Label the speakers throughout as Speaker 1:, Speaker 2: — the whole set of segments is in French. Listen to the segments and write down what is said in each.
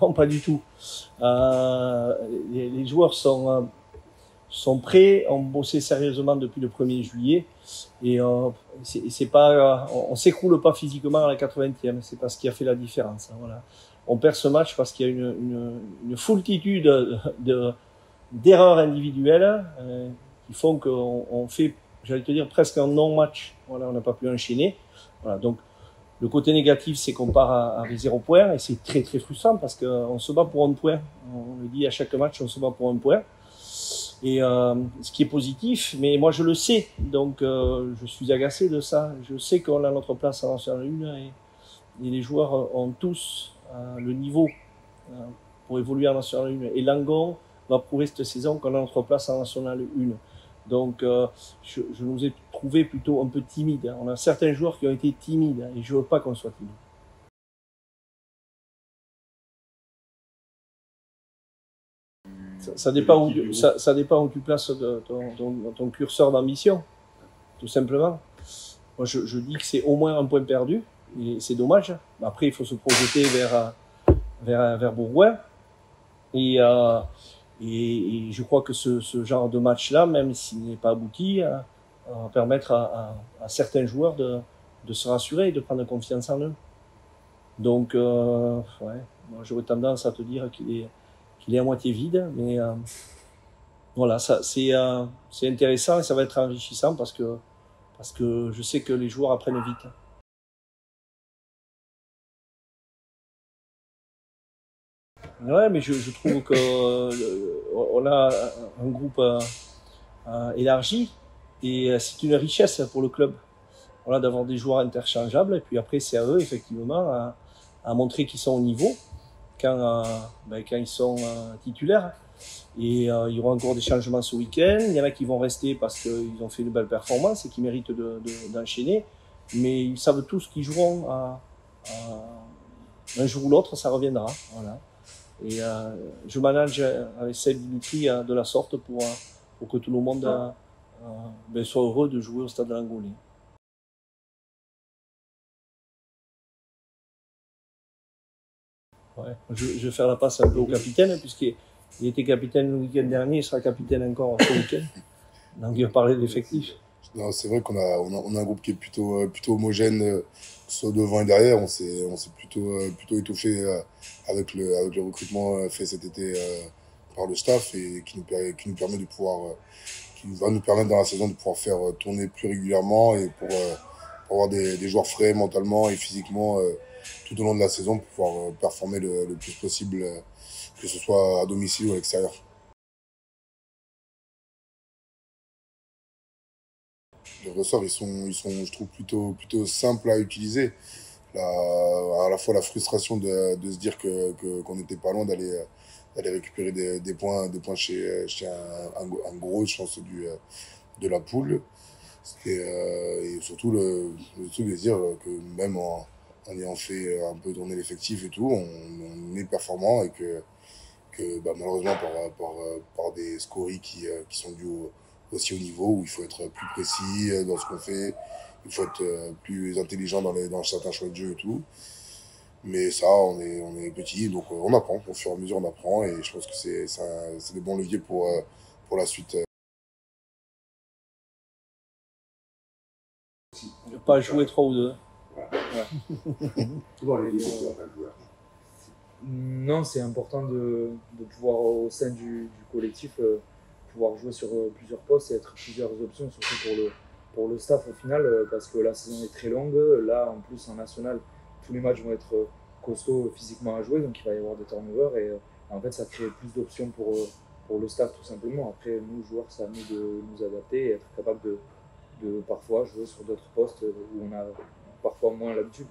Speaker 1: Non, pas du tout. Les joueurs sont prêts, ont bossé sérieusement depuis le 1er juillet et c'est pas, on s'écroule pas physiquement à la 80e, c'est pas ce qui a fait la différence. Hein, voilà. On perd ce match parce qu'il y a une foultitude d'erreurs individuelles qui font qu'on fait, j'allais te dire, presque un non-match. Voilà, on n'a pas pu enchaîner. Voilà, donc le côté négatif, c'est qu'on part avec 0 point et c'est très très frustrant parce qu'on se bat pour un point. On le dit à chaque match, on se bat pour un point. Et ce qui est positif, mais moi je le sais, donc je suis agacé de ça. Je sais qu'on a notre place en National 1 et les joueurs ont tous le niveau pour évoluer en National 1. Et Langon va prouver cette saison qu'on a notre place en National 1. Donc je nous ai trouvé plutôt un peu timides. On a certains joueurs qui ont été timides et je ne veux pas qu'on soit timide. Ça dépend où tu places ton curseur d'ambition, tout simplement. Moi, je dis que c'est au moins un point perdu, et c'est dommage. Après, il faut se projeter vers Bourgoin. Et je crois que ce genre de match-là, même s'il n'est pas abouti, va permettre à certains joueurs de se rassurer et de prendre confiance en eux. Donc, ouais, moi j'aurais tendance à te dire qu'il est à moitié vide, mais voilà, c'est intéressant et ça va être enrichissant parce que je sais que les joueurs apprennent vite. Ouais, mais je trouve que on a un groupe élargi et c'est une richesse pour le club. Voilà, d'avoir des joueurs interchangeables et puis après c'est à eux effectivement à montrer qu'ils sont au niveau quand ils sont titulaires. Et il y aura encore des changements ce week-end. Il y en a qui vont rester parce qu'ils ont fait une belle performance et qui méritent d'enchaîner. Mais ils savent tous qu'ils joueront un jour ou l'autre, ça reviendra. Voilà. Et je manage avec Seb Dimitri de la sorte pour que tout le monde soit heureux de jouer au Stade de l'Angolais. Ouais. Je vais faire la passe un peu au capitaine, puisqu'il était capitaine le week-end dernier, il sera capitaine encore ce week-end. Donc il va parler de l'effectif.
Speaker 2: Non, c'est vrai qu'on a un groupe qui est plutôt homogène, que ce soit devant et derrière. On s'est plutôt étoffé avec le recrutement fait cet été par le staff et qui nous permet de pouvoir, qui va nous permettre dans la saison de pouvoir faire tourner plus régulièrement et pour avoir des joueurs frais mentalement et physiquement tout au long de la saison pour pouvoir performer le plus possible, que ce soit à domicile ou à l'extérieur. Les ressorts, je trouve, plutôt simples à utiliser. À la fois la frustration de se dire qu'on n'était pas loin d'aller récupérer des points chez un gros, je pense, de la poule. Et surtout le truc de se dire que même en ayant fait un peu tourner l'effectif et tout, on est performant et que malheureusement par des scories qui sont dus aussi au niveau où il faut être plus précis dans ce qu'on fait, il faut être plus intelligent dans certains choix de jeu et tout. Mais ça, on est petit, donc on apprend. Au fur et à mesure, on apprend et je pense que c'est des bons leviers pour la suite.
Speaker 1: Pas jouer 3 ou 2.
Speaker 3: Non, c'est important de pouvoir, au sein du collectif, pouvoir jouer sur plusieurs postes et être plusieurs options, surtout pour le staff au final, parce que la saison est très longue. Là, en plus, en national, tous les matchs vont être costauds physiquement à jouer, donc il va y avoir des turnovers et en fait, ça crée plus d'options pour le staff tout simplement. Après, nous, joueurs, c'est à nous de nous adapter et être capable de parfois jouer sur d'autres postes où on a parfois moins l'habitude.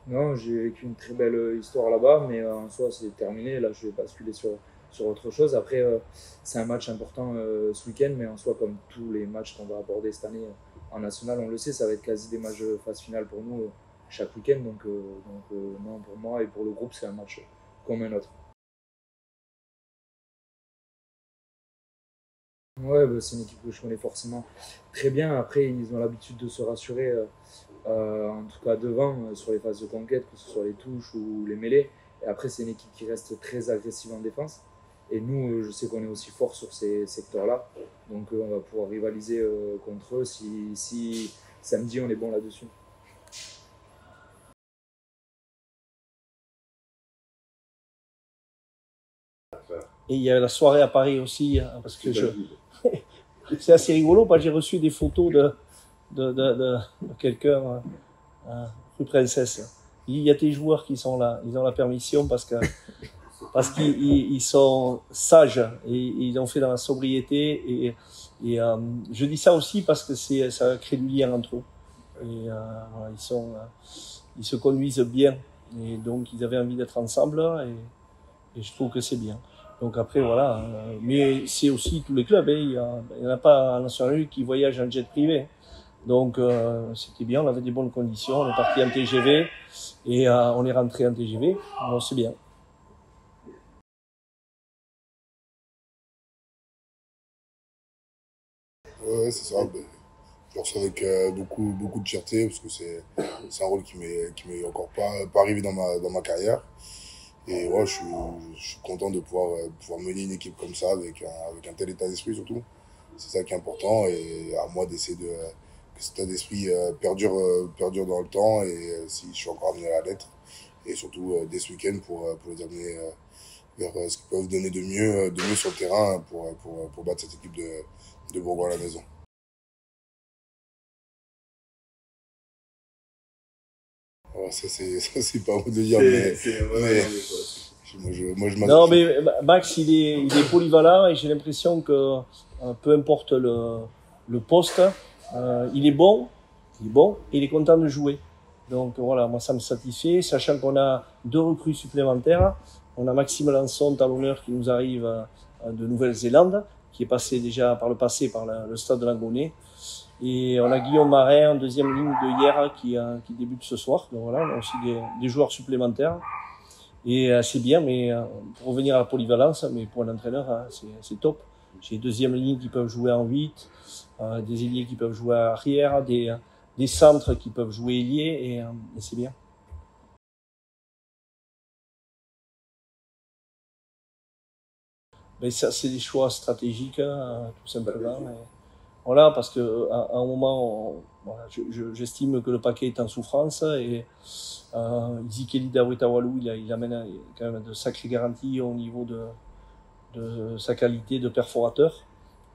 Speaker 3: Non, j'ai vécu une très belle histoire là-bas, mais en soi, c'est terminé. Là, je vais basculer sur autre chose. Après, c'est un match important ce week-end, mais en soi, comme tous les matchs qu'on va aborder cette année en national, on le sait, ça va être quasi des matchs phase finale pour nous chaque week-end. Donc non, pour moi et pour le groupe, c'est un match comme un autre. Ouais, bah, c'est une équipe que je connais forcément très bien. Après, ils ont l'habitude de se rassurer en tout cas devant, sur les phases de conquête, que ce soit les touches ou les mêlées. Et après, c'est une équipe qui reste très agressive en défense. Et nous, je sais qu'on est aussi fort sur ces secteurs-là. Donc, on va pouvoir rivaliser contre eux si samedi on est bon là-dessus.
Speaker 1: Et il y a la soirée à Paris aussi, hein, parce que c'est assez rigolo, parce que j'ai reçu des photos de quelqu'un, rue Princesse. Il y a tes joueurs qui sont là, ils ont la permission parce qu'ils sont sages et ils ont fait dans la sobriété et je dis ça aussi parce que ça crée du lien entre eux et voilà, ils se conduisent bien et donc ils avaient envie d'être ensemble et je trouve que c'est bien. Donc après voilà, mais c'est aussi tous les clubs, hein, il y en a pas en National 1 qui voyagent en jet privé. Donc c'était bien, on avait des bonnes conditions, on est parti en TGV et on est rentré en TGV, donc c'est bien.
Speaker 2: Ouais, c'est ça. Ben, je le reçois avec beaucoup de fierté parce que c'est un rôle qui m'est encore pas arrivé dans ma carrière. Et ouais, je suis content de pouvoir mener une équipe comme ça avec un tel état d'esprit surtout. C'est ça qui est important et à moi d'essayer que cet état d'esprit perdure dans le temps et si je suis encore amené à l'être. Et surtout dès ce week-end pour les amener vers ce qu'ils peuvent donner de mieux sur le terrain pour battre cette équipe de Bourgoin à la maison. Alors, ça, c'est pas à vous de dire, mais
Speaker 1: Non, mais Max, il est polyvalent et j'ai l'impression que peu importe le poste, il est bon et il est content de jouer. Donc voilà, moi ça me satisfait, sachant qu'on a 2 recrues supplémentaires. On a Maxime Lançon, talonneur, qui nous arrive de Nouvelle-Zélande, qui est passé déjà par le passé par le stade de Langonnet. Et on a Guillaume Marin en deuxième ligne de hier qui débute ce soir. Donc voilà, on a aussi des joueurs supplémentaires. Et c'est bien, mais pour revenir à la polyvalence, mais pour un entraîneur, hein, c'est top. J'ai deuxième ligne qui peuvent jouer en 8, des ailiers qui peuvent jouer à arrière, des centres qui peuvent jouer ailier, et c'est bien. Mais ça, c'est des choix stratégiques, hein, tout simplement. Et voilà, parce que à un moment, voilà, j'estime que le paquet est en souffrance et Zikeli Dawetawalou, il amène quand même de sacrées garanties au niveau de sa qualité de perforateur.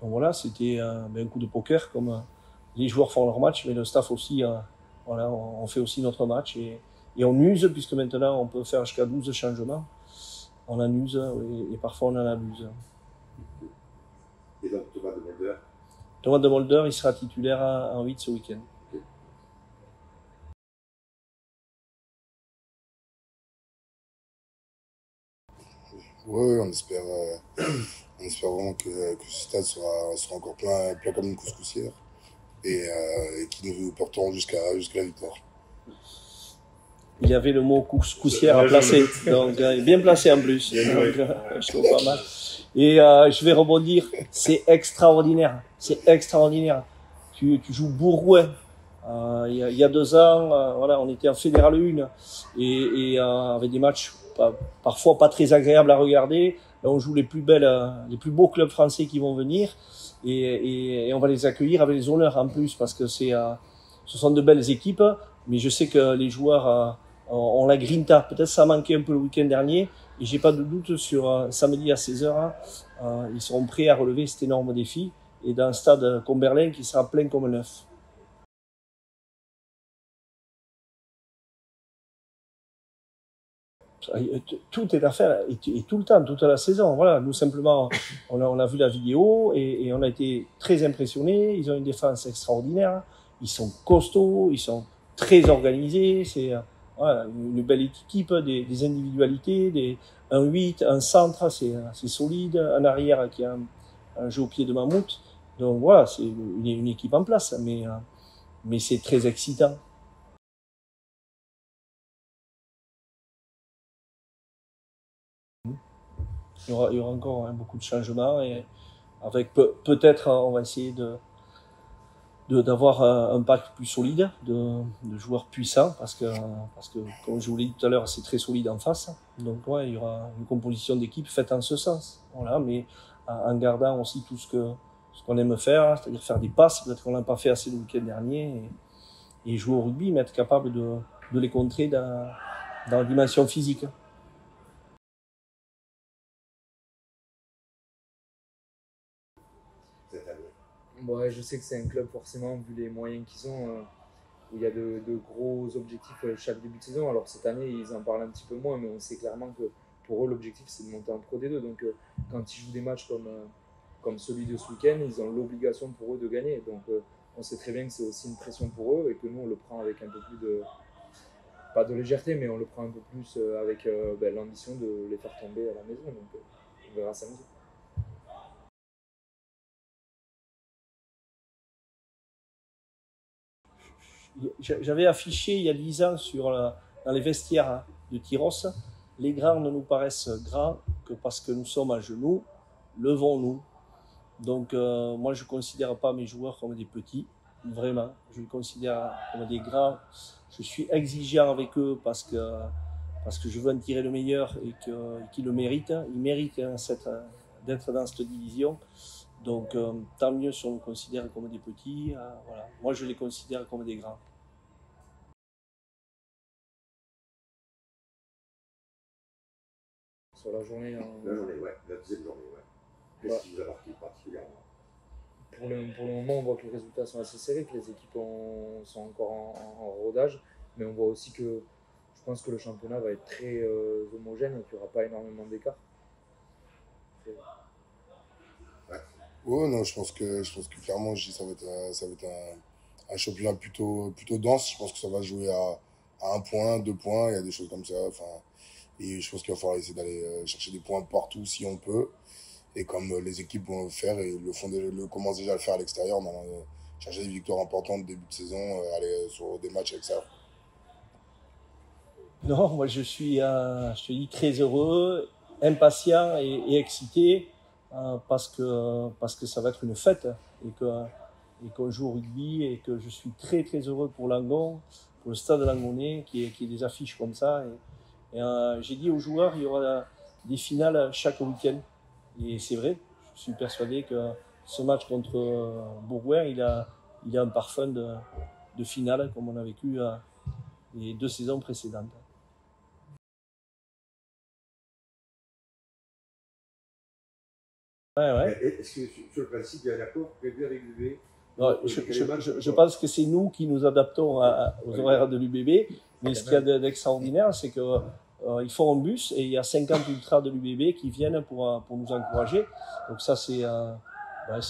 Speaker 1: Donc voilà, c'était un coup de poker, comme les joueurs font leur match, mais le staff aussi, voilà, on fait aussi notre match et on use, puisque maintenant on peut faire jusqu'à 12 changements. On en use et parfois on en abuse.
Speaker 4: Et donc Thomas de Mulder.
Speaker 1: Thomas de Mulder, il sera titulaire en 8 ce week-end.
Speaker 2: Ouais, on espère vraiment que ce stade sera encore plein comme une couscoussière et qui nous porteront jusqu'à la victoire.
Speaker 1: Il y avait le mot couscoussière à placer, donc bien placé en plus. Donc, je trouve pas mal. Et je vais rebondir, c'est extraordinaire, c'est extraordinaire. Tu joues Bourgoin. Il y a 2 ans, voilà, on était en Fédéral 1 et avec des matchs parfois pas très agréables à regarder. Là, on joue les plus beaux clubs français qui vont venir et on va les accueillir avec les honneurs en plus parce que ce sont de belles équipes. Mais je sais que les joueurs ont la grinta. Peut-être ça a manqué un peu le week-end dernier et j'ai pas de doute sur samedi à 16h. Ils seront prêts à relever cet énorme défi et dans un stade comme Berlin qui sera plein comme neuf. Tout est à faire et tout le temps, toute la saison. Voilà, nous simplement, on a vu la vidéo et on a été très impressionnés. Ils ont une défense extraordinaire. Ils sont costauds, ils sont très organisés. C'est voilà, une belle équipe, des individualités, un 8, un centre, c'est solide, un arrière qui a un jeu au pied de mammouth. Donc voilà, c'est une équipe en place, mais c'est très excitant. Il y aura encore beaucoup de changements et avec peut-être on va essayer d'avoir un pack plus solide, de joueurs puissants, parce que comme je vous l'ai dit tout à l'heure, c'est très solide en face. Donc ouais, il y aura une composition d'équipe faite en ce sens. Voilà, mais en gardant aussi tout ce qu'on aime faire, c'est-à-dire faire des passes, peut-être qu'on n'a pas fait assez le week-end dernier, et jouer au rugby, mais être capable de les contrer dans la dimension physique.
Speaker 4: Cette année.
Speaker 3: Ouais, je sais que c'est un club forcément, vu les moyens qu'ils ont, où il y a de gros objectifs chaque début de saison. Alors cette année, ils en parlent un petit peu moins, mais on sait clairement que pour eux, l'objectif, c'est de monter en Pro D2. Donc quand ils jouent des matchs comme celui de ce week-end, ils ont l'obligation pour eux de gagner. Donc on sait très bien que c'est aussi une pression pour eux et que nous, on le prend avec un peu plus de, pas de légèreté, mais on le prend un peu plus avec l'ambition de les faire tomber à la maison. Donc on verra samedi.
Speaker 1: J'avais affiché il y a 10 ans dans les vestiaires de Tyros, les grands ne nous paraissent grands que parce que nous sommes à genoux, levons-nous. Donc moi je ne considère pas mes joueurs comme des petits, vraiment. Je les considère comme des grands. Je suis exigeant avec eux parce que je veux en tirer le meilleur et qu'ils le méritent. Ils méritent d'être dans cette division. Donc tant mieux si on nous considère comme des petits. Voilà. Moi je les considère comme des grands.
Speaker 3: Sur la journée,
Speaker 4: La journée, ouais. La deuxième journée, ouais. Qu'est-ce qui vous a marqué particulièrement?
Speaker 3: pour le moment, on voit que les résultats sont assez serrés, que les équipes sont encore en rodage, mais on voit aussi que je pense que le championnat va être très homogène et qu'il n'y aura pas énormément d'écart.
Speaker 2: Ouais, non, je pense que clairement, ça va être un championnat plutôt dense. Je pense que ça va jouer à 1 point, 2 points. Il y a des choses comme ça. Enfin, et je pense qu'il va falloir essayer d'aller chercher des points partout si on peut. Et comme les équipes vont le faire et commencent déjà à le faire à l'extérieur, chercher des victoires importantes début de saison, aller sur des matchs avec ça.
Speaker 1: Non, moi je suis, je te dis, très heureux, impatient et excité parce que ça va être une fête et qu'on joue au rugby et que je suis très très heureux pour Langon, pour le stade Langonais qui ait des affiches comme ça. Et j'ai dit aux joueurs, il y aura des finales chaque week-end. Et c'est vrai, je suis persuadé que ce match contre Bourgoin, il a un parfum de finale comme on a vécu les 2 saisons précédentes. Ouais, ouais.
Speaker 4: Est-ce que sur le principe, il y a un accord prévu avec l'UB?
Speaker 1: Non, je pense que c'est nous qui nous adaptons aux horaires de l'UBB, mais ce qu'il y a d'extraordinaire, c'est que ils font un bus et il y a 50 ultras de l'UBB qui viennent pour nous encourager. Donc ça, c'est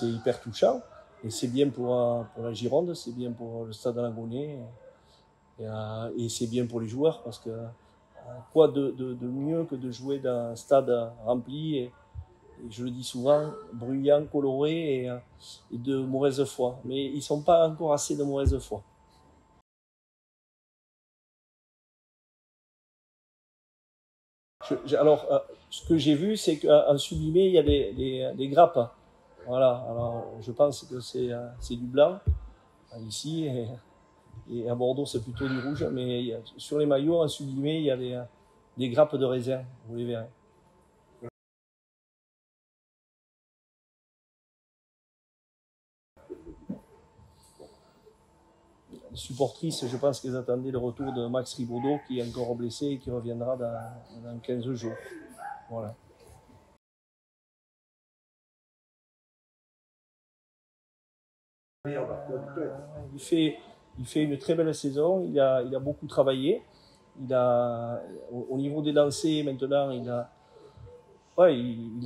Speaker 1: hyper touchant et c'est bien pour la Gironde, c'est bien pour le stade Langonais et c'est bien pour les joueurs parce que quoi de mieux que de jouer dans un stade rempli et je le dis souvent, bruyant, coloré et de mauvaise foi. Mais ils ne sont pas encore assez de mauvaise foi. Alors, ce que j'ai vu, c'est qu'en sublimé, il y a des grappes. Voilà, alors je pense que c'est du blanc ici et à Bordeaux, c'est plutôt du rouge. Mais sur les maillots, en sublimé, il y a des grappes de raisin, vous les verrez. Les supportrices, je pense qu'elles attendaient le retour de Max Ribaudot qui est encore blessé et qui reviendra dans 15 jours. Voilà. Il fait une très belle saison, il a beaucoup travaillé. Au niveau des lancers, maintenant, il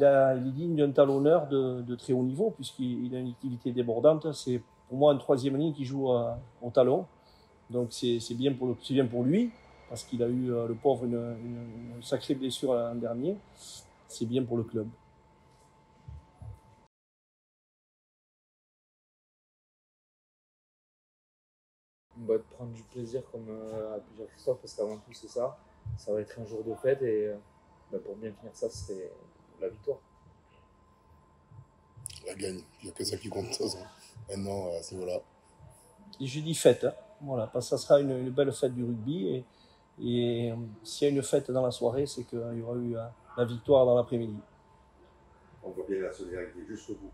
Speaker 1: est digne d'un talonneur de très haut niveau puisqu'il a une utilité débordante. C'est pour moi une 3e ligne qui joue au talon. Donc c'est bien pour lui, parce qu'il a eu, le pauvre, une sacrée blessure l'an dernier. C'est bien pour le club.
Speaker 3: On va prendre du plaisir comme a pu dire Christophe, parce qu'avant tout c'est ça. Ça va être un jour de fête et pour bien finir ça, c'est la victoire.
Speaker 2: La gagne, il n'y a que ça qui compte. Maintenant, à ce niveau-là,
Speaker 1: Et je dis fête, hein. Voilà, parce que ça sera une belle fête du rugby. Et s'il y a une fête dans la soirée, c'est qu'il y aura eu la victoire dans l'après-midi.
Speaker 4: On voit bien la solidarité jusqu'au bout.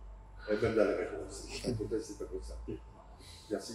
Speaker 4: Et même dans les réponses. C'est pas comme ça. Merci.